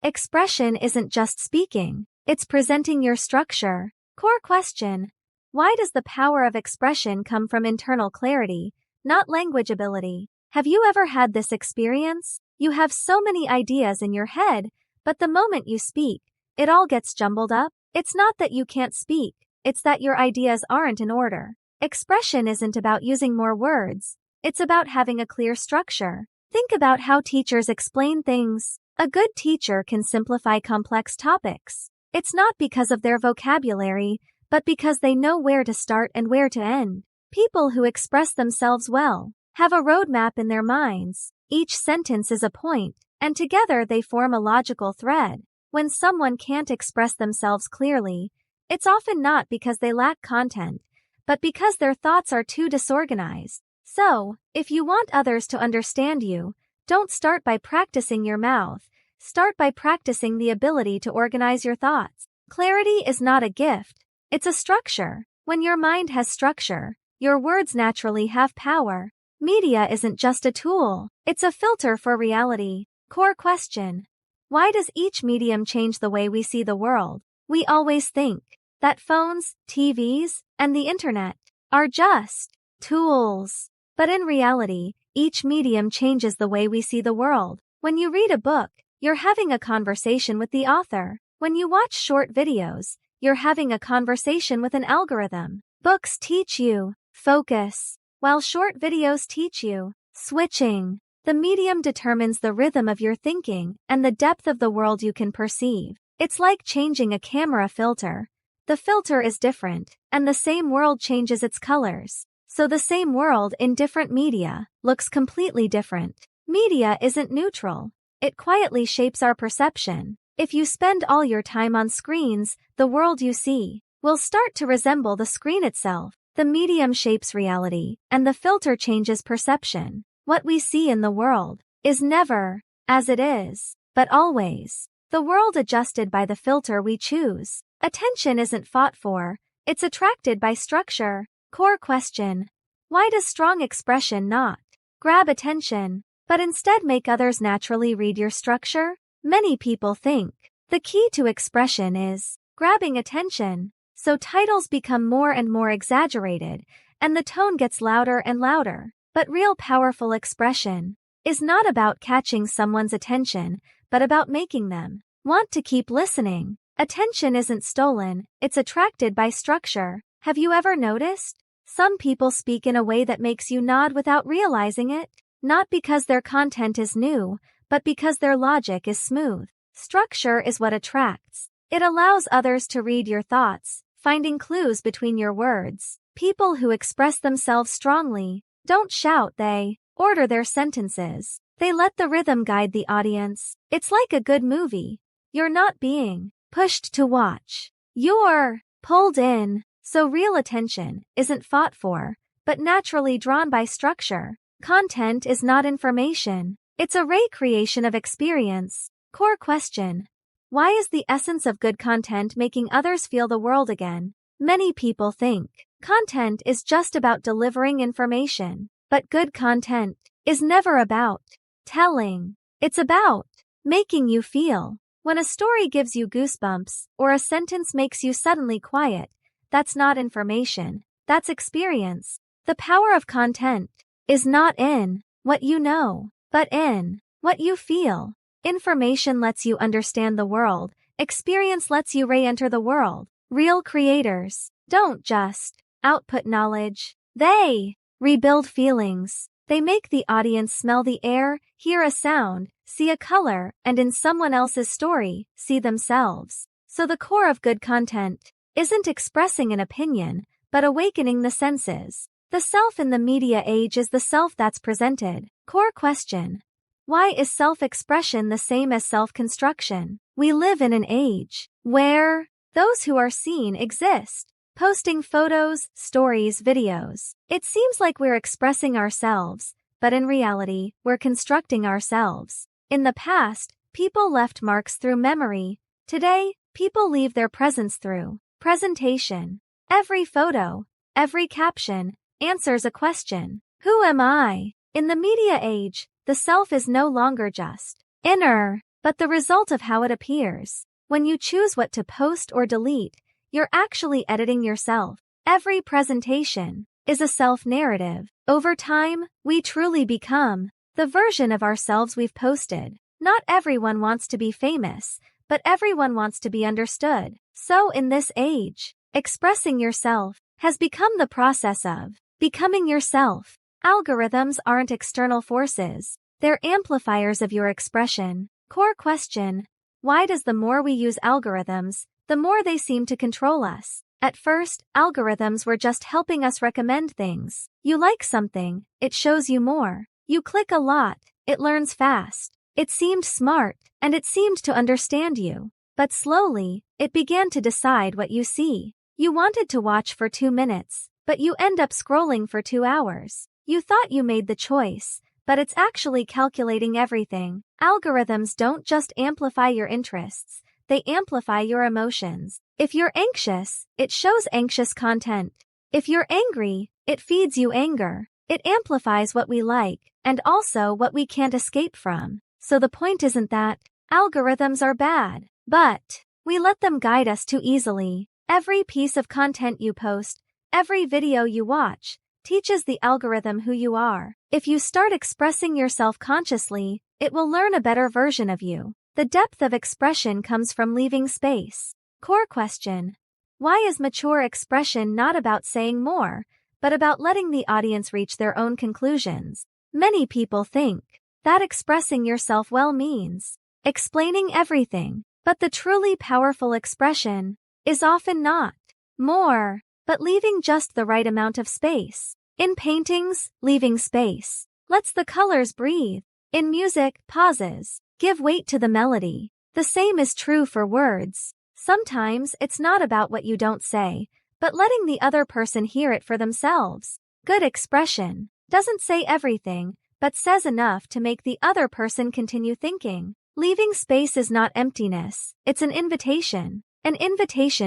Expression isn't just speaking, it's presenting your structure. Core question: why does the power of expression come from internal clarity, not language ability? Have you ever had this experience? You have so many ideas in your head, but the moment you speak, it all gets jumbled up. It's not that you can't speak, it's that your ideas aren't in order. Expression isn't about using more words, it's about having a clear structure. Think about how teachers explain things. A good teacher can simplify complex topics. It's not because of their vocabulary, but because they know where to start and where to end. People who express themselves well have a roadmap in their minds. Each sentence is a point, and together they form a logical thread. When someone can't express themselves clearly, it's often not because they lack content, but because their thoughts are too disorganized. So, if you want others to understand you, don't start by practicing your mouth. Start by practicing the ability to organize your thoughts. Clarity is not a gift, it's a structure. When your mind has structure, your words naturally have power. Media isn't just a tool, it's a filter for reality. Core question: why does each medium change the way we see the world? We always think that phones, TVs, and the internet are just tools. But in reality, each medium changes the way we see the world. When you read a book, you're having a conversation with the author. When you watch short videos, you're having a conversation with an algorithm. Books teach you focus, while short videos teach you switching. The medium determines the rhythm of your thinking and the depth of the world you can perceive. It's like changing a camera filter. The filter is different, and the same world changes its colors. So the same world in different media looks completely different. Media isn't neutral. It quietly shapes our perception. If you spend all your time on screens, the world you see will start to resemble the screen itself. The medium shapes reality, and the filter changes perception. What we see in the world is never as it is, but always the world adjusted by the filter we choose. Attention isn't fought for, it's attracted by structure. Core question: why does strong expression not grab attention, but instead make others naturally read your structure? Many people think the key to expression is grabbing attention, so titles become more and more exaggerated, and the tone gets louder and louder. But real powerful expression is not about catching someone's attention, but about making them want to keep listening. Attention isn't stolen, it's attracted by structure. Have you ever noticed? Some people speak in a way that makes you nod without realizing it, not because their content is new, but because their logic is smooth. Structure is what attracts. It allows others to read your thoughts, finding clues between your words. People who express themselves strongly don't shout, they order their sentences. They let the rhythm guide the audience. It's like a good movie. You're not being pushed to watch. You're pulled in. So real attention isn't fought for, but naturally drawn by structure. Content is not information. It's a recreation of experience. Core question: why is the essence of good content making others feel the world again? Many people think content is just about delivering information, but good content is never about telling. It's about making you feel. When a story gives you goosebumps, or a sentence makes you suddenly quiet, that's not information, that's experience. The power of content is not in what you know, but in what you feel. Information lets you understand the world, experience lets you re-enter the world. Real creators don't just output knowledge, they rebuild feelings. They make the audience smell the air, hear a sound, see a color, and in someone else's story, see themselves. So the core of good content isn't expressing an opinion, but awakening the senses. The self in the media age is the self that's presented. Core question: why is self-expression the same as self-construction? We live in an age where those who are seen exist, posting photos, stories, videos. It seems like we're expressing ourselves, but in reality, we're constructing ourselves. In the past, people left marks through memory. Today, people leave their presence through presentation. Every photo, every caption, answers a question. Who am I? In the media age, the self is no longer just inner but the result of how it appears. When you choose what to post or delete, you're actually editing yourself. Every presentation is a self-narrative. Over time, we truly become the version of ourselves we've posted. Not everyone wants to be famous, but everyone wants to be understood. So in this age, expressing yourself has become the process of becoming yourself. Algorithms aren't external forces. They're amplifiers of your expression. Core question: why does the more we use algorithms, the more they seem to control us? At first, algorithms were just helping us recommend things. You like something, it shows you more. You click a lot, it learns fast. It seemed smart, and it seemed to understand you. But slowly, it began to decide what you see. You wanted to watch for 2 minutes, but you end up scrolling for 2 hours. You thought you made the choice, but it's actually calculating everything. Algorithms don't just amplify your interests, they amplify your emotions. If you're anxious, it shows anxious content. If you're angry, it feeds you anger. It amplifies what we like, and also what we can't escape from. So the point isn't that algorithms are bad, but we let them guide us too easily. Every piece of content you post, every video you watch, teaches the algorithm who you are. If you start expressing yourself consciously, it will learn a better version of you. The depth of expression comes from leaving space. Core question: why is mature expression not about saying more, but about letting the audience reach their own conclusions? Many people think that expressing yourself well means explaining everything, but the truly powerful expression is often not more, but leaving just the right amount of space. In paintings, leaving space lets the colors breathe. In music, pauses give weight to the melody. The same is true for words. Sometimes it's not about what you don't say, but letting the other person hear it for themselves. Good expression doesn't say everything, but says enough to make the other person continue thinking. Leaving space is not emptiness, it's an invitation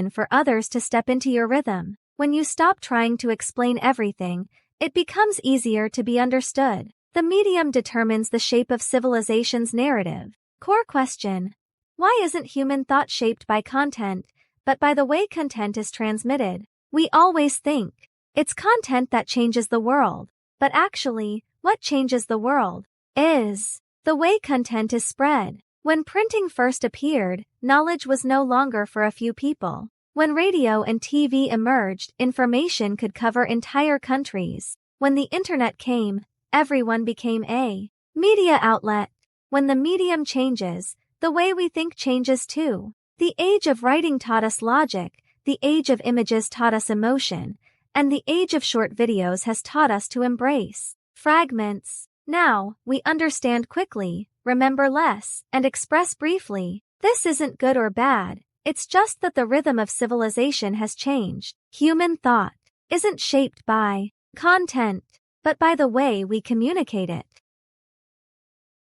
for others to step into your rhythm. When you stop trying to explain everything, it becomes easier to be understood. The medium determines the shape of civilization's narrative. Core question: why isn't human thought shaped by content, but by the way content is transmitted? We always think it's content that changes the world, but actually, what changes the world is the way content is spread. When printing first appeared, knowledge was no longer for a few people. When radio and TV emerged, information could cover entire countries. When the internet came, everyone became a media outlet. When the medium changes, the way we think changes too. The age of writing taught us logic, the age of images taught us emotion, and the age of short videos has taught us to embrace fragments. Now, we understand quickly, remember less, and express briefly. This isn't good or bad, it's just that the rhythm of civilization has changed. Human thought isn't shaped by content, but by the way we communicate it.